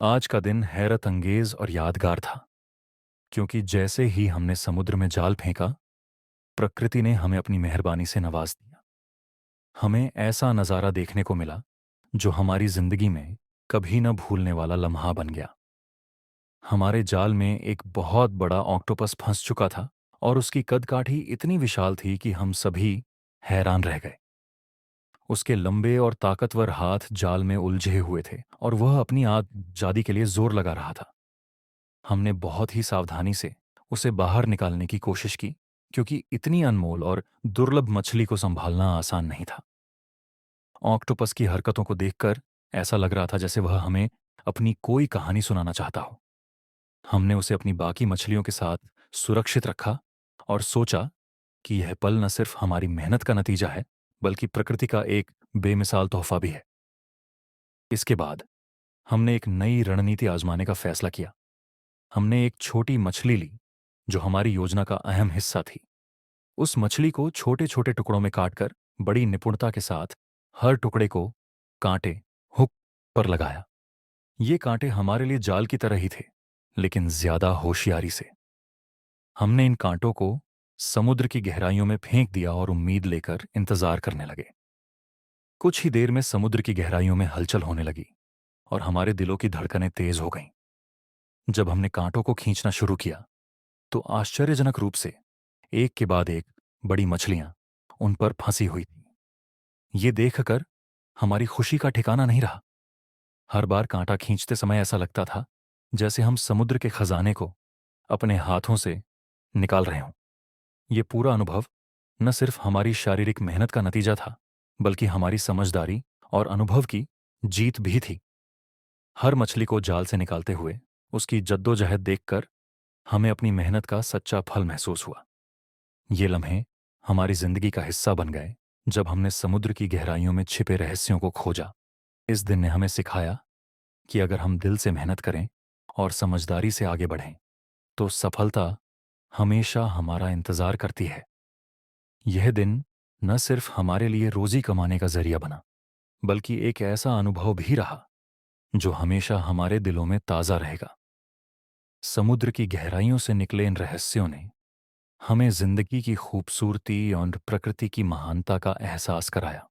आज का दिन हैरत अंगेज और यादगार था, क्योंकि जैसे ही हमने समुद्र में जाल फेंका, प्रकृति ने हमें अपनी मेहरबानी से नवाज दिया। हमें ऐसा नज़ारा देखने को मिला जो हमारी जिंदगी में कभी न भूलने वाला लम्हा बन गया। हमारे जाल में एक बहुत बड़ा ऑक्टोपस फंस चुका था और उसकी कदकाठी इतनी विशाल थी कि हम सभी हैरान रह गए। उसके लंबे और ताकतवर हाथ जाल में उलझे हुए थे और वह अपनी आजादी के लिए जोर लगा रहा था। हमने बहुत ही सावधानी से उसे बाहर निकालने की कोशिश की, क्योंकि इतनी अनमोल और दुर्लभ मछली को संभालना आसान नहीं था। ऑक्टोपस की हरकतों को देखकर ऐसा लग रहा था जैसे वह हमें अपनी कोई कहानी सुनाना चाहता हो। हमने उसे अपनी बाकी मछलियों के साथ सुरक्षित रखा और सोचा कि यह पल न सिर्फ हमारी मेहनत का नतीजा है, बल्कि प्रकृति का एक बेमिसाल तोहफा भी है। इसके बाद हमने एक नई रणनीति आजमाने का फैसला किया। हमने एक छोटी मछली ली जो हमारी योजना का अहम हिस्सा थी। उस मछली को छोटे छोटे टुकड़ों में काटकर बड़ी निपुणता के साथ हर टुकड़े को कांटे, हुक पर लगाया। ये कांटे हमारे लिए जाल की तरह ही थे, लेकिन ज्यादा होशियारी से। हमने इन कांटों को समुद्र की गहराइयों में फेंक दिया और उम्मीद लेकर इंतजार करने लगे। कुछ ही देर में समुद्र की गहराइयों में हलचल होने लगी और हमारे दिलों की धड़कनें तेज हो गईं। जब हमने कांटों को खींचना शुरू किया, तो आश्चर्यजनक रूप से एक के बाद एक बड़ी मछलियां उन पर फंसी हुई थीं। ये देखकर हमारी खुशी का ठिकाना नहीं रहा। हर बार कांटा खींचते समय ऐसा लगता था जैसे हम समुद्र के खजाने को अपने हाथों से निकाल रहे हों। ये पूरा अनुभव न सिर्फ हमारी शारीरिक मेहनत का नतीजा था, बल्कि हमारी समझदारी और अनुभव की जीत भी थी। हर मछली को जाल से निकालते हुए उसकी जद्दोजहद देखकर हमें अपनी मेहनत का सच्चा फल महसूस हुआ। ये लम्हे हमारी जिंदगी का हिस्सा बन गए जब हमने समुद्र की गहराइयों में छिपे रहस्यों को खोजा। इस दिन ने हमें सिखाया कि अगर हम दिल से मेहनत करें और समझदारी से आगे बढ़ें, तो सफलता हमेशा हमारा इंतजार करती है। यह दिन न सिर्फ हमारे लिए रोजी कमाने का जरिया बना, बल्कि एक ऐसा अनुभव भी रहा जो हमेशा हमारे दिलों में ताजा रहेगा। समुद्र की गहराइयों से निकले इन रहस्यों ने हमें जिंदगी की खूबसूरती और प्रकृति की महानता का एहसास कराया।